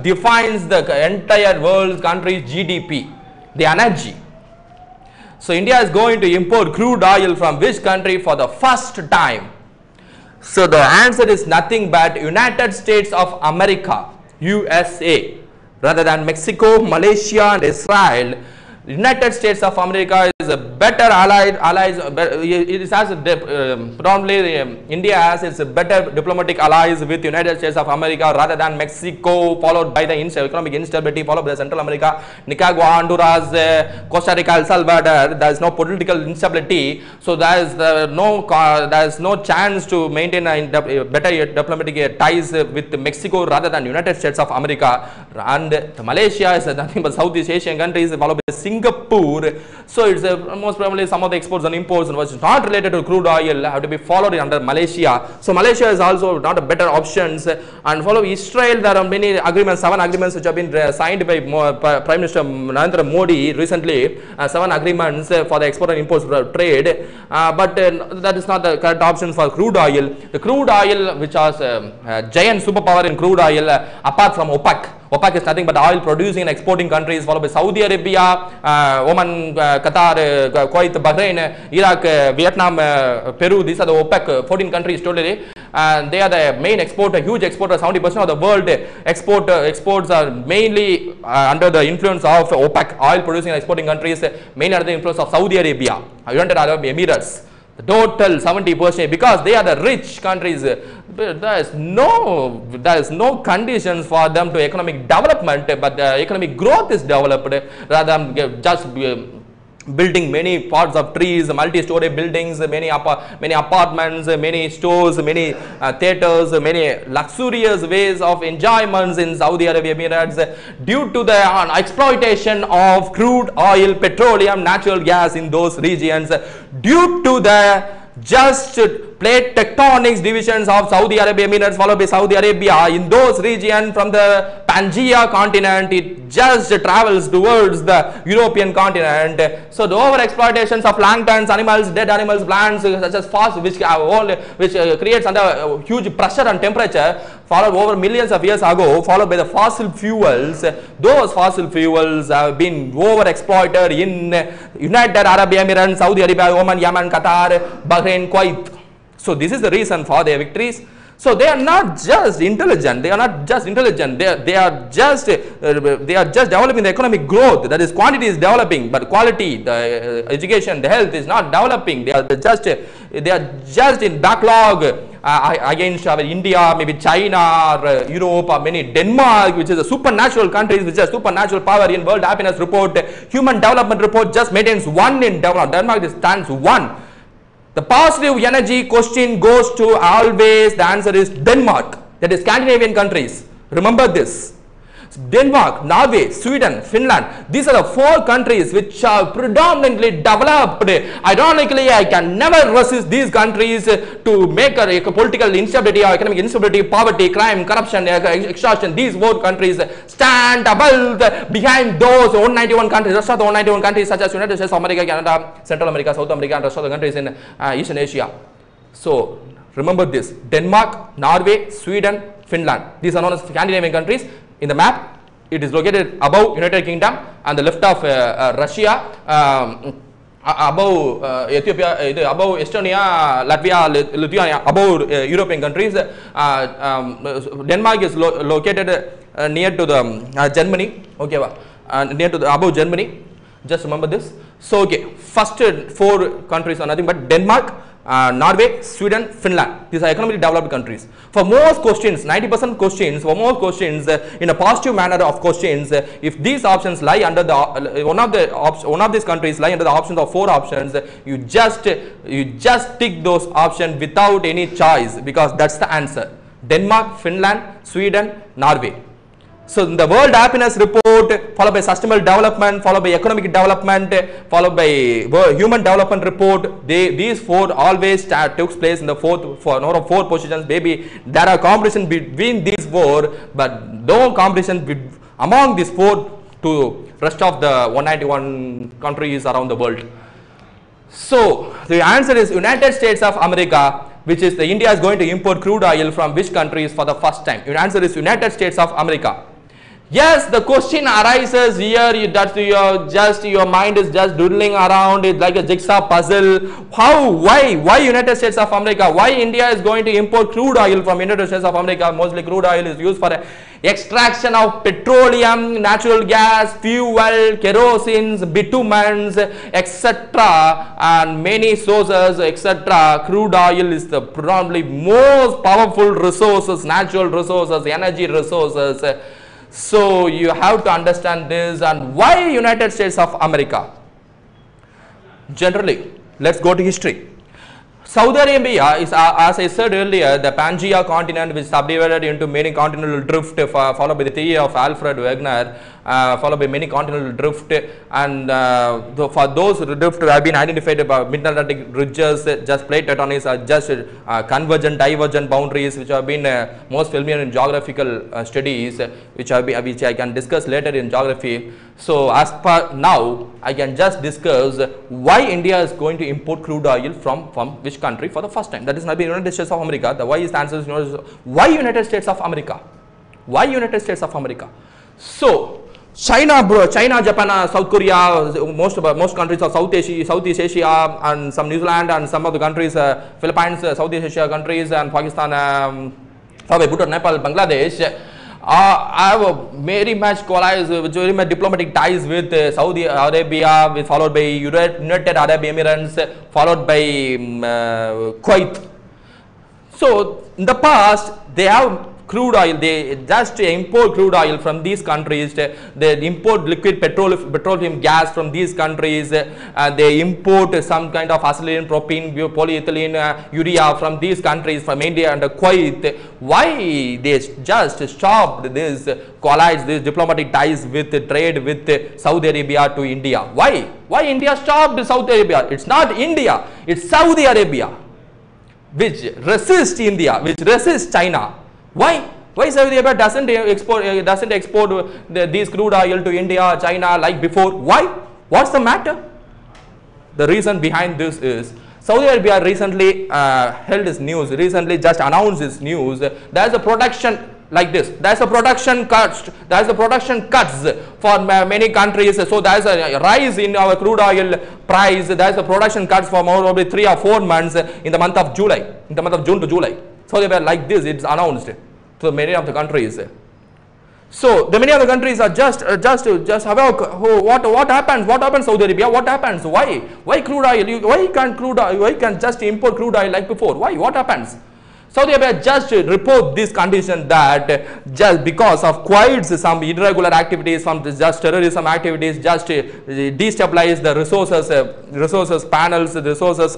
defines the entire world's country's GDP, the energy. So India is going to import crude oil from which country for the first time? So the answer is nothing but United States of America, USA, rather than Mexico, Malaysia and Israel. United States of America is a better allies. It has probably India has its better diplomatic allies with United States of America rather than Mexico, followed by the economic instability, followed by Central America, Nicaragua, Honduras, Costa Rica, El Salvador. There is no political instability, so there is no chance to maintain better diplomatic ties with Mexico rather than United States of America. And Malaysia is nothing but Southeast Asian countries, followed by Singapore. So it's most probably some of the exports and imports which is not related to crude oil have to be followed under Malaysia. So Malaysia is also not a better options. And follow Israel, there are many agreements, 7 agreements which have been signed by Prime Minister Narendra Modi recently, 7 agreements for the export and imports trade, but that is not the correct option for crude oil. The crude oil, which has giant superpower in crude oil, apart from OPEC. OPEC is nothing but oil producing and exporting countries, followed by Saudi Arabia, Oman, Qatar, Kuwait, Bahrain, Iraq, Vietnam, Peru. These are the OPEC 14 countries totally. And they are the main exporter, huge exporter. 70% of the world exports are mainly under the influence of OPEC, oil producing and exporting countries, mainly under the influence of Saudi Arabia, United Arab Emirates. The total 70%, because they are the rich countries. There is no conditions for them to economic development, but the economic growth is developed rather than just building many parts of trees, multi-story buildings, many apartments, many stores, many theaters, many luxurious ways of enjoyments in Saudi Arabia Emirates due to the exploitation of crude oil, petroleum, natural gas in those regions, due to the just plate tectonics divisions of Saudi Arabia Emirates followed by Saudi Arabia. In those regions from the Pangea continent, it just travels towards the European continent. So the overexploitations of planktons, animals, dead animals, plants such as fossil, which creates under huge pressure and temperature, followed over millions of years ago, followed by the fossil fuels. Those fossil fuels have been overexploited in United Arab Emirates, Saudi Arabia, Oman, Yemen, Qatar, Bahrain, Kuwait. So this is the reason for their victories. So they are not just intelligent. They are not just intelligent. They are just developing the economic growth. That is, quantity is developing, but quality, the education, the health is not developing. They are just in backlog against our India, maybe China, or Europe, or many Denmark, which is a supernatural countries, which is supernatural power in World Happiness Report. Human Development Report just maintains 1 in development. Denmark stands 1. The positive energy question goes to always, the answer is Denmark, that is Scandinavian countries. Remember this. Denmark, Norway, Sweden, Finland, these are the 4 countries which are predominantly developed. Ironically, I can never resist these countries to make a political instability or economic instability, poverty, crime, corruption, extortion. These 4 countries stand above, behind those 191 countries, rest of the 191 countries such as United States of America, Canada, Central America, South America, and rest of the countries in Eastern Asia. So remember this: Denmark, Norway, Sweden, Finland. These are known as Scandinavian countries. In the map, it is located above United Kingdom and the left of Russia, above Ethiopia, above Estonia, Latvia, Lithuania, above European countries. Denmark is located near to the Germany. Okay, near to the above Germany. Just remember this. So okay, first 4 countries are nothing but Denmark, Norway, Sweden, Finland. These are economically developed countries. For most questions, 90% questions, for most questions, in a positive manner of questions, if these options lie under the one of these countries lie under the options of 4 options, you just tick those options without any choice, because that's the answer. Denmark, Finland, Sweden, Norway. So in the World Happiness Report, followed by Sustainable Development, followed by Economic Development, followed by Human Development Report, these 4 always took place in the 4 positions. Maybe there are competition between these 4, but no competition among these 4 to rest of the 191 countries around the world. So the answer is United States of America, which is India is going to import crude oil from which countries for the first time. Your answer is United States of America. Yes, the question arises here that your mind is just doodling around. It's like a jigsaw puzzle. Why United States of America? Why India is going to import crude oil from United States of America? Mostly crude oil is used for extraction of petroleum, natural gas, fuel, kerosene, bitumens, etc. and many sources, etc. Crude oil is the probably most powerful resources, natural resources, energy resources. So you have to understand this. And why United States of America? Generally, let's go to history. Saudi Arabia is, as I said earlier, the Pangea continent, which is subdivided into many continental drift, followed by the theory of Alfred Wegener, followed by many continental drift, and for those drift have been identified by mid-Atlantic ridges, just plate tectonics are just convergent, divergent boundaries, which have been most familiar in geographical studies, which I can discuss later in geography. So as per now, I can just discuss why India is going to import crude oil from which country for the first time. That is not the United States of America. The why is the answer is why United States of America? Why United States of America? So China, Japan, South Korea, most countries of Southeast Asia, and some New Zealand, and some of the countries, Philippines, Southeast Asia countries, and Pakistan, Bhutan, Nepal, Bangladesh. I have very much very much diplomatic ties with Saudi Arabia, followed by United Arab Emirates, followed by Kuwait. So in the past, they have crude oil. They just import crude oil from these countries. They import liquid petroleum gas from these countries. They import some kind of acetylene, propene, polyethylene, urea from these countries, from India and Kuwait. Why they just stopped this these diplomatic ties with trade with Saudi Arabia to India? Why? Why India stopped Saudi Arabia? It's not India. It's Saudi Arabia. which resist India, which resist China. Why? Why Saudi Arabia doesn't export these crude oil to India, China like before? Why? What's the matter? The reason behind this is Saudi Arabia recently held its news, recently just announced its news. There is a production like this. There is a production cuts. There is a production cuts for many countries. So there is a rise in our crude oil price. There is a production cuts for more probably 3 or 4 months in the month of July, in the month of June to July. Saudi Arabia like this. It's announced to many of the countries. So the many of the countries are just what happens? What happens Saudi Arabia? What happens? Why crude oil? Why can't just import crude oil like before? Why? What happens? Saudi Arabia just report this condition that just because of quite some irregular activities, some just terrorism activities, just destabilize the resources panels, the resources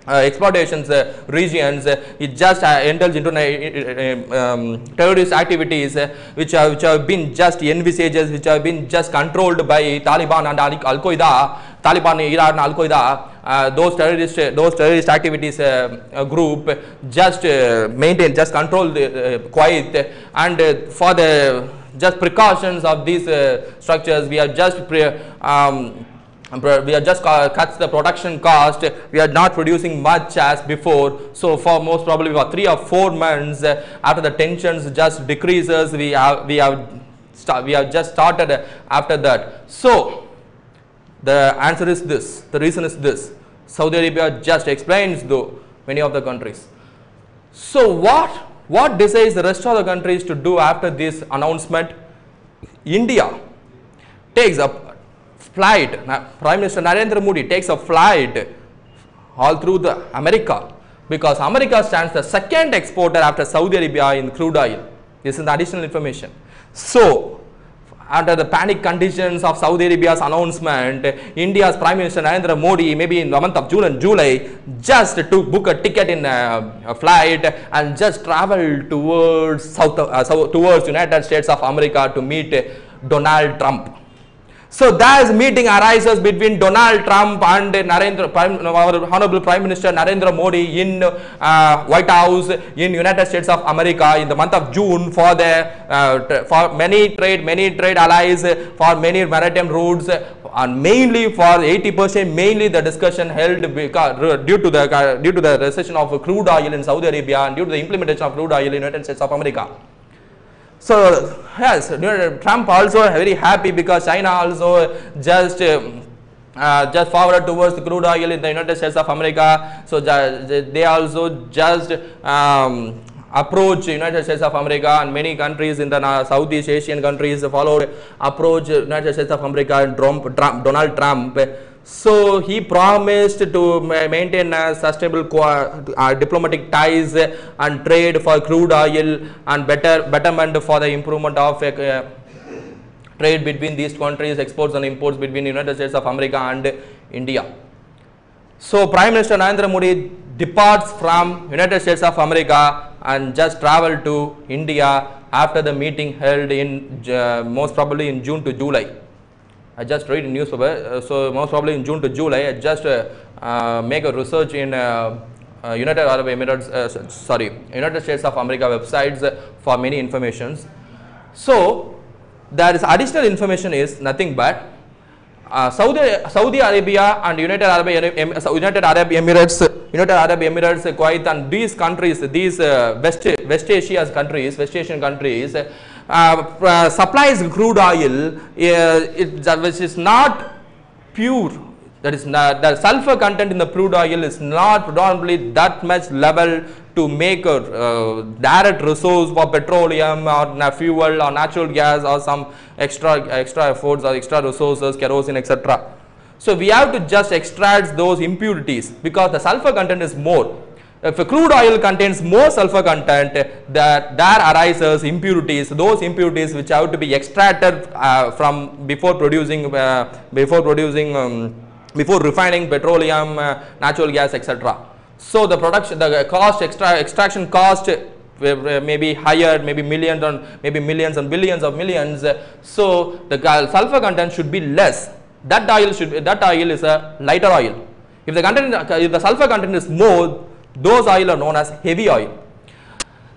exploitations regions, it just indulge into terrorist activities which have been just envisages, which have been just controlled by Taliban and Al-Qaeda, Taliban, Iran, and Al-Qaeda. Those terrorist activities group just maintain, just control the Kuwait, and for the just precautions of these structures, we are just cut the production cost. We are not producing much as before. So for most probably for 3 or 4 months after the tensions just decreases, we have just started after that. So the answer is this. The reason is this. Saudi Arabia just explains though many of the countries. So what decides the rest of the countries to do after this announcement? India takes up flight. Prime Minister Narendra Modi takes a flight all through the America, because America stands the second exporter after Saudi Arabia in crude oil. This is the additional information. So under the panic conditions of Saudi Arabia's announcement, India's Prime Minister Narendra Modi, maybe in the month of June and July, just to book a ticket in a flight and just travel towards towards United States of America to meet Donald Trump. So that meeting arises between Donald Trump and our Honorable Prime Minister Narendra Modi in White House in United States of America in the month of June for many trade allies, for many maritime routes, and mainly for 80%, mainly the discussion held because due to the recession of crude oil in Saudi Arabia and due to the implementation of crude oil in United States of America. So yes, Trump also very happy because China also just forwarded towards the crude oil in the United States of America. So they also just approach United States of America, and many countries in the Southeast Asian countries followed approach United States of America and Donald Trump. So he promised to maintain sustainable diplomatic ties and trade for crude oil and betterment for the improvement of trade between these countries, exports and imports between the United States of America and India. So Prime Minister Narendra Modi departs from United States of America and just travel to India after the meeting held in most probably in June to July. I just read in newspaper, so most probably in June to July, I just make a research in United Arab Emirates, United States of America websites for many informations. So there is additional information is nothing but Saudi Arabia and United Arab Emirates, Kuwait, and these countries, these West Asian countries, supplies crude oil which is not pure. That is not, the sulfur content in the crude oil is not predominantly that much level to make a direct resource for petroleum or fuel or natural gas or some extra efforts or extra resources, kerosene, etc. So we have to just extract those impurities because the sulfur content is more. If a crude oil contains more sulfur content, there arises impurities. Those impurities which have to be extracted from before refining petroleum, natural gas, etc. So the extraction cost may be higher, maybe millions and billions of millions. So the sulfur content should be less. That oil is a lighter oil. If the sulfur content is more, Those oil are known as heavy oil.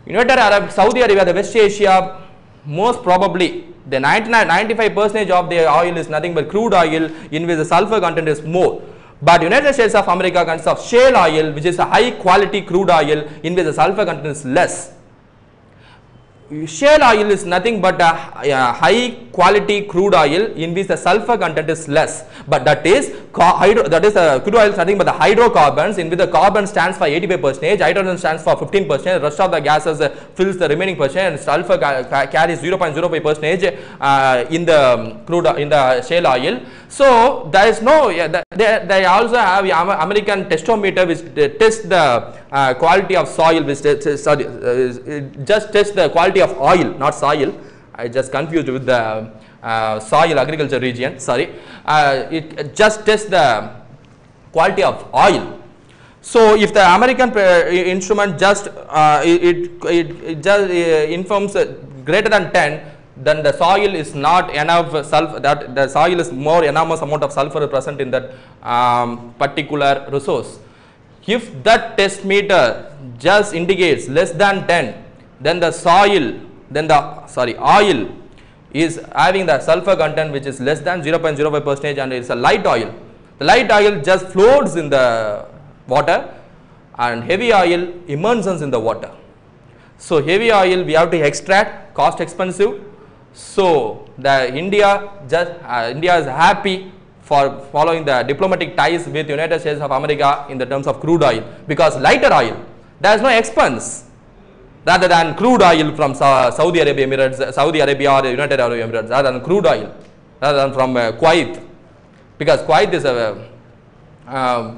United Arab, Saudi Arabia, the West Asia, most probably the 95% of the oil is nothing but crude oil in which the sulfur content is more. But United States of America consists of shale oil, which is a high quality crude oil in which the sulfur content is less. Shale oil is nothing but a high quality crude oil in which the sulfur content is less, but that is crude oil is nothing but the hydrocarbons in which the carbon stands for 85%, hydrogen stands for 15%, the rest of the gases fills the remaining percent, and sulfur carries 0.05% in the shale oil. So there is no, they also have American testometer which tests the quality of soil, which just tests the quality of oil, not soil. I just confused with the soil agriculture region. Sorry, it just tests the quality of oil. So if the American instrument just it just informs greater than 10, then the soil is not enough sulfur. That the soil is more enormous amount of sulfur present in that particular resource. If that test meter just indicates less than 10, then the oil is having the sulfur content which is less than 0.05% and it's a light oil. The light oil just floats in the water and heavy oil immerses in the water. So heavy oil we have to extract, cost expensive. So the India is happy for following the diplomatic ties with United States of America in the terms of crude oil, because lighter oil there is no expense rather than crude oil from Saudi Arabia or United Arab Emirates, rather than crude oil rather than from Kuwait, because Kuwait is a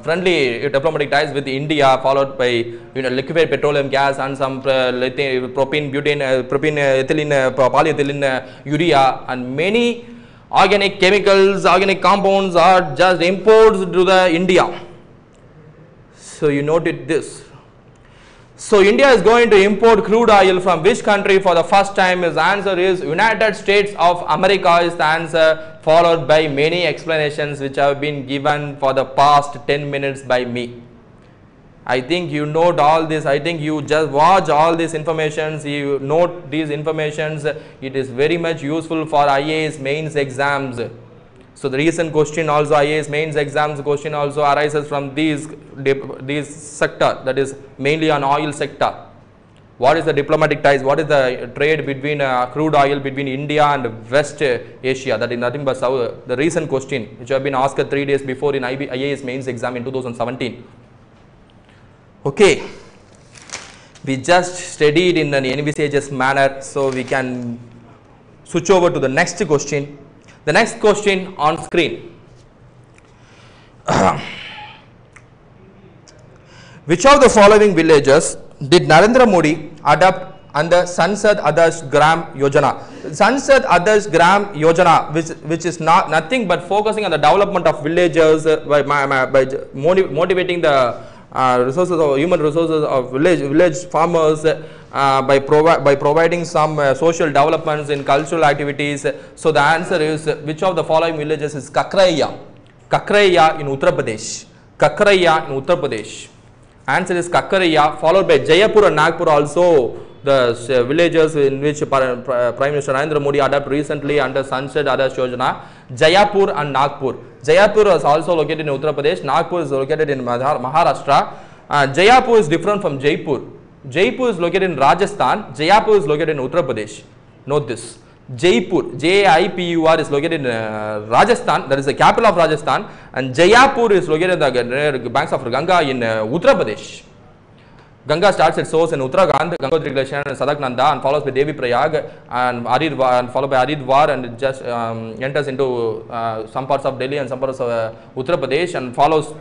friendly diplomatic ties with India, followed by liquefied petroleum gas and some propene, butane, ethylene, polyethylene, urea, and many organic chemicals, organic compounds are just imports to the India. So you noted this. So India is going to import crude oil from which country for the first time? His answer is United States of America is the answer, followed by many explanations which have been given for the past 10 minutes by me. I think you note all this. I think you just watch all these informations, you note these informations. It is very much useful for IAS mains exams. So the recent question also, IAS mains exams question also arises from these sector, that is mainly on oil sector. What is the diplomatic ties? What is the trade between crude oil between India and West Asia? That is nothing but the recent question which have been asked 3 days before in IAS mains exam in 2017. Okay, we just studied in an envisages manner, so we can switch over to the next question. The next question on screen. Which of the following villages did Narendra Modi adopt under Sansad Adarsh Gram Yojana? Sansad Adarsh Gram Yojana, which is nothing but focusing on the development of villages by motivating the resources of human resources of village farmers by providing some social developments in cultural activities. So the answer is, which of the following villages is Kakraiya? Kakraiya in Uttar Pradesh. Kakraiya in Uttar Pradesh. Answer is Kakraiya, followed by Jaipur and Nagpur also, the villages in which Prime Minister Narendra Modi adopted recently under Sansad Adarsh Yojana. Jaipur and Nagpur. Jaipur is also located in Uttar Pradesh. Nagpur is located in Maharashtra. Jaipur is different from Jaipur. Jaipur is located in Rajasthan. Jaipur is located in Uttar Pradesh. Note this. Jaipur, Jaipur is located in Rajasthan, that is the capital of Rajasthan, and Jaipur is located near the banks of Ganga in Uttar Pradesh. Ganga starts its source in Uttarakhand, Gangotri Glacier and Sadaknanda, and follows by Devi Prayag and followed by Haridwar, and it just enters into some parts of Delhi and some parts of Uttar Pradesh, and follows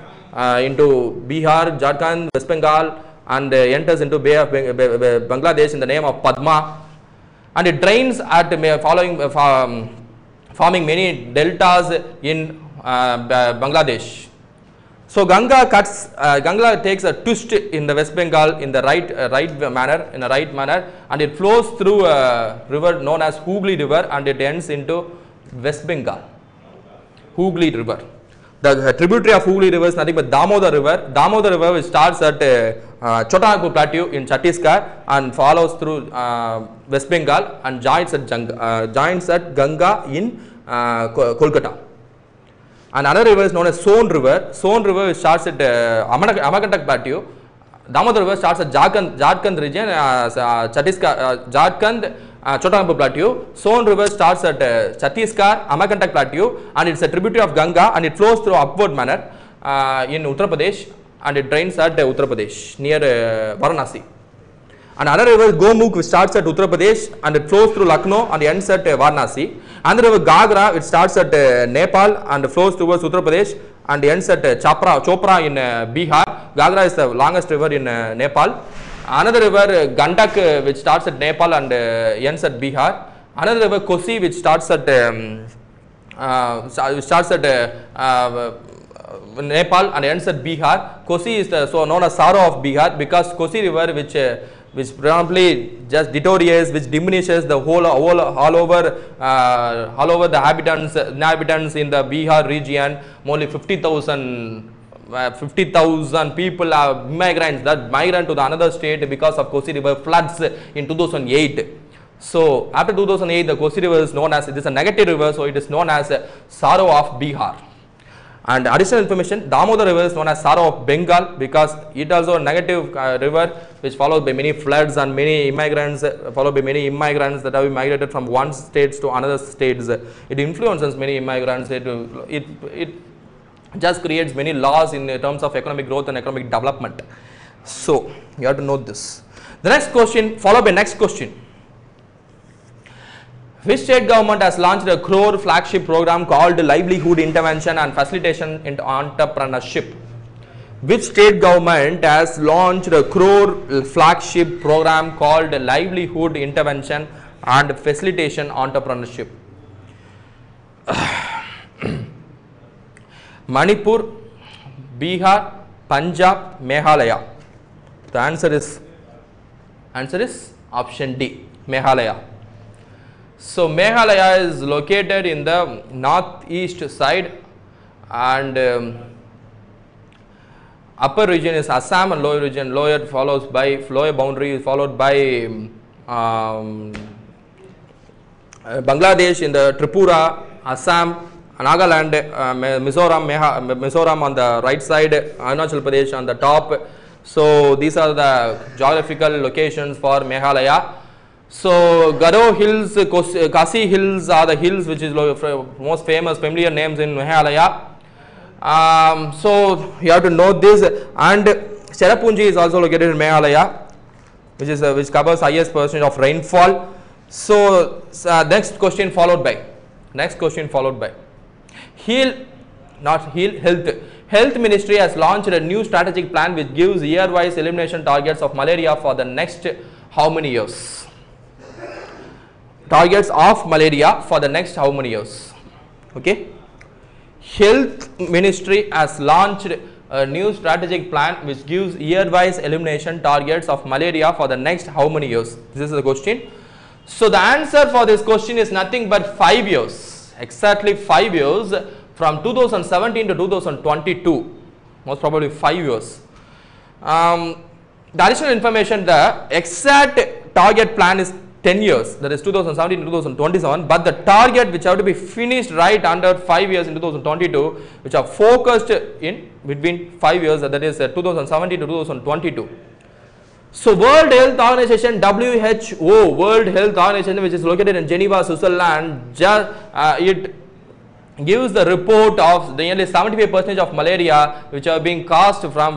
into Bihar, Jharkhand, West Bengal, and enters into Bay of Bangladesh in the name of Padma. And it drains at forming many deltas in Bangladesh. So Ganga takes a twist in the West Bengal in the right manner, and it flows through a river known as Hooghly River, and it ends into West Bengal. Hooghly River. The tributary of Hooghly River is nothing but Damodar River. Damodar River, which starts at Chotanagpur Plateau in Chhattisgarh and follows through West Bengal and joins at Ganga in Kolkata. And another river is known as Son River. Son River starts at Amakantak Plateau. Damodar River starts at Jharkhand region, Chhattisgarh, Jharkhand, Chotanagpur Plateau. Son River starts at Chhattisgarh, Amakantak Plateau, and it's a tributary of Ganga, and it flows through upward manner in Uttar Pradesh, and it drains at Uttar Pradesh near Varanasi. And another river is Gomukh, which starts at Uttar Pradesh and it flows through Lucknow and ends at Varanasi. Another river Gagra, it starts at Nepal and flows towards Uttar Pradesh and ends at Chopra in Bihar. Gagra is the longest river in Nepal. Another river Gandak, which starts at Nepal and ends at Bihar. Another river Kosi, which starts at Nepal and ends at Bihar. Kosi is the so known as sorrow of Bihar, because Kosi river, which probably just deteriorates, which diminishes the all over the inhabitants in the Bihar region. Only 50,000 people are migrants that migrate to the another state because of Kosi river floods in 2008. So after 2008, the Kosi river is known as, it is a negative river, so it is known as sorrow of Bihar. And additional information, Damodar river is known as sorrow of Bengal because it also a negative river which followed by many floods and many immigrants, that have migrated from one state to another states. It influences many immigrants. It just creates many laws in terms of economic growth and economic development. So you have to note this. The next question followed by next question. Which state government has launched a crore flagship program called Livelihood Intervention and Facilitation into Entrepreneurship? Which state government has launched a crore flagship program called Livelihood Intervention and Facilitation Entrepreneurship? Manipur, Bihar, Punjab, Meghalaya. The answer is option D, Meghalaya. So Meghalaya is located in the northeast side, and upper region is Assam and lower region, lower boundary is followed by Bangladesh in the Tripura, Assam, Nagaland, Mizoram on the right side, Arunachal Pradesh on the top. So these are the geographical locations for Meghalaya. So Garo Hills, Khasi Hills are the hills which is most famous familiar names in Meghalaya. So you have to note this, and Cherrapunji is also located in Meghalaya, which covers highest percentage of rainfall. So next question followed by Health Ministry has launched a new strategic plan which gives year-wise elimination targets of malaria for the next how many years? Targets of malaria for the next how many years? Okay. Health Ministry has launched a new strategic plan which gives year-wise elimination targets of malaria for the next how many years? This is the question. So the answer for this question is nothing but 5 years. Exactly 5 years, from 2017 to 2022. Most probably 5 years. The additional information, the exact target plan is 10 years, that is 2017 to 2027, but the target which have to be finished right under 5 years in 2022, which are focused in between 5 years, that is 2017 to 2022. So World Health Organization, WHO, World Health Organization, which is located in Geneva, Switzerland, it gives the report of the nearly 75% of malaria which are being aroused from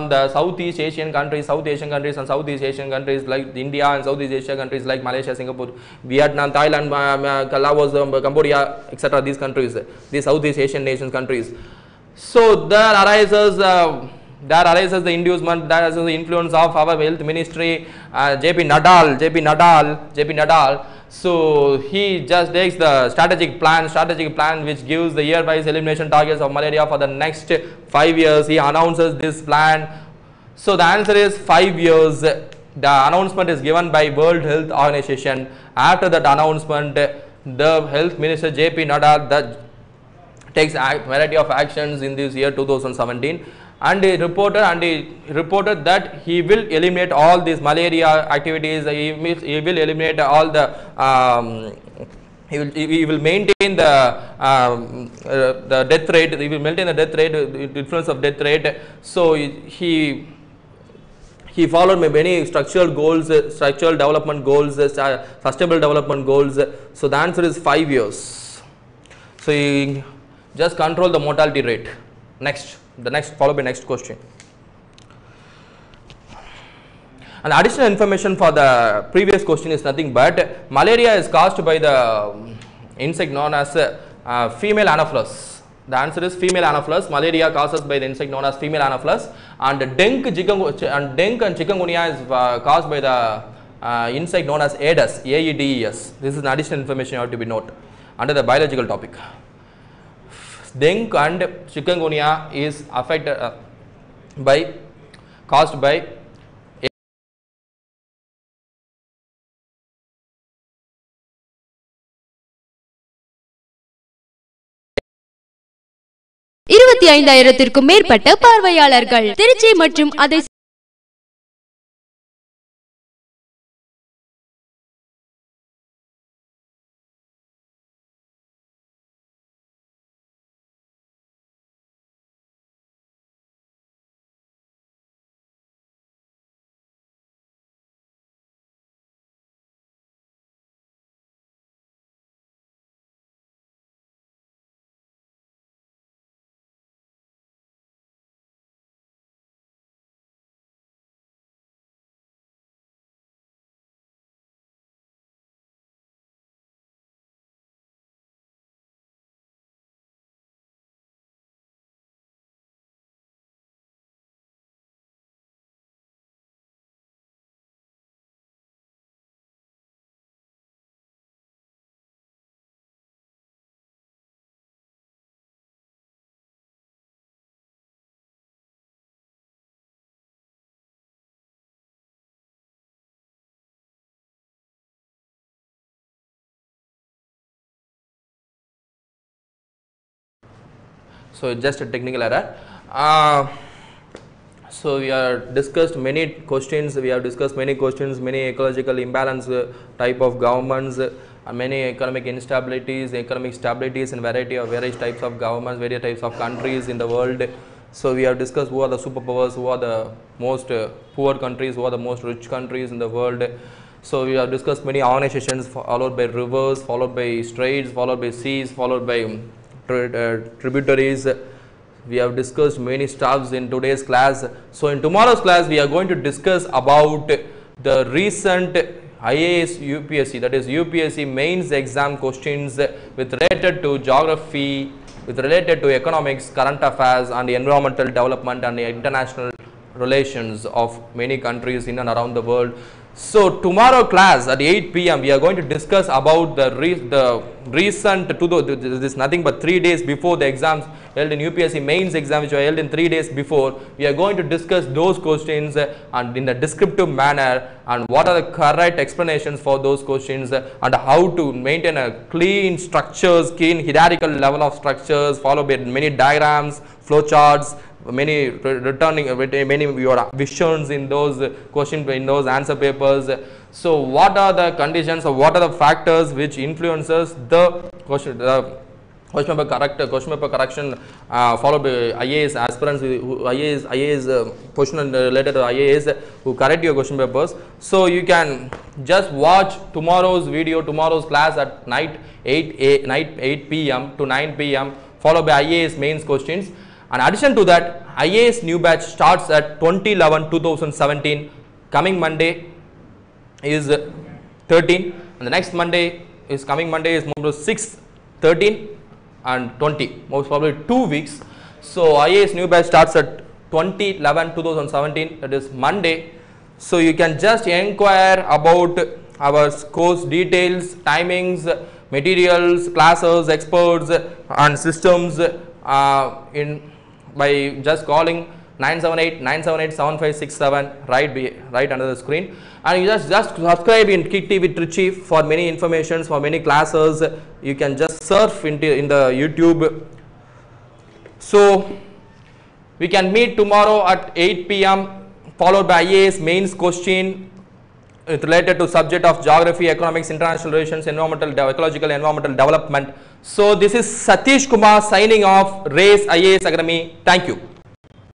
the Southeast Asian countries, South Asian countries and Southeast Asian countries like India and Southeast Asia countries like Malaysia, Singapore, Vietnam, Thailand, Laos, Cambodia, etc. These countries, these Southeast Asian nations countries. So there arises the inducement, there arises the influence of our health ministry, JP Nadal. So he just takes the strategic plan which gives the year-wise elimination targets of malaria for the next 5 years. He announces this plan. So the answer is 5 years. The announcement is given by World Health Organization. After that announcement, the health minister JP Nadal takes a variety of actions in this year 2017. and he reported that he will eliminate all these malaria activities. He will eliminate all the he will maintain the death rate. He will maintain the death rate, influence of death rate. So he followed many structural goals, structural development goals, sustainable development goals. So the answer is 5 years. So he just control the mortality rate. Next, followed by next question. And additional information for the previous question is nothing but malaria is caused by the insect known as female Anopheles. The answer is female Anopheles. Malaria causes by the insect known as female Anopheles, and dengue and chikungunya is caused by the insect known as Aedes, Aedes. This is an additional information you have to be noted under the biological topic. Dengue and chikungunya is affected caused by 25,000க்கும் மேற்பட்ட பார்வையாளர்கள் திருச்சி மற்றும் அதை 25,000. So just a technical error. So we have discussed many questions. Many ecological imbalance type of governments, many economic instabilities, economic stabilities, and various types of governments, various types of countries in the world. So we have discussed who are the superpowers, who are the most poor countries, who are the most rich countries in the world. So we have discussed many organizations, followed by rivers, followed by straits, followed by seas, followed by tributaries. We have discussed many stuffs in today's class. So in tomorrow's class we are going to discuss about the recent IAS UPSC, that is UPSC mains exam questions with related to geography, with related to economics, current affairs, and the environmental development and the international relations of many countries in and around the world. So tomorrow class at 8 p.m. we are going to discuss about the recent, this is nothing but 3 days before the exams held in UPSC mains exam, which were held in 3 days before. We are going to discuss those questions and in a descriptive manner, and what are the correct explanations for those questions, and how to maintain a clean structures, clean hierarchical level of structures, followed by many diagrams, flowcharts, many your visions in those questions, in those answer papers. So what are the conditions, or what are the factors which influences the question question paper correction followed by IAS aspirants IAS question related to IAS who correct your question papers. So you can just watch tomorrow's video, tomorrow's class at night 8 p.m. to 9 p.m. followed by IAS mains questions. In addition to that, IAS new batch starts at 20/11/2017. Coming Monday is 13, and the next Monday is coming Monday is 6th, 13 and 20, most probably 2 weeks. So IAS new batch starts at 20/11/2017, that is Monday. So you can just inquire about our course details, timings, materials, classes, experts and systems by just calling 978-978-7567 right under the screen, and you just subscribe in Kick TV Trichy for many informations, for many classes. You can just surf in the YouTube. So We can meet tomorrow at 8 p.m. followed by IAS mains question related to subject of geography, economics, international relations, ecological environmental development. So this is Satish Kumar signing off, Race IAS Academy. Thank you.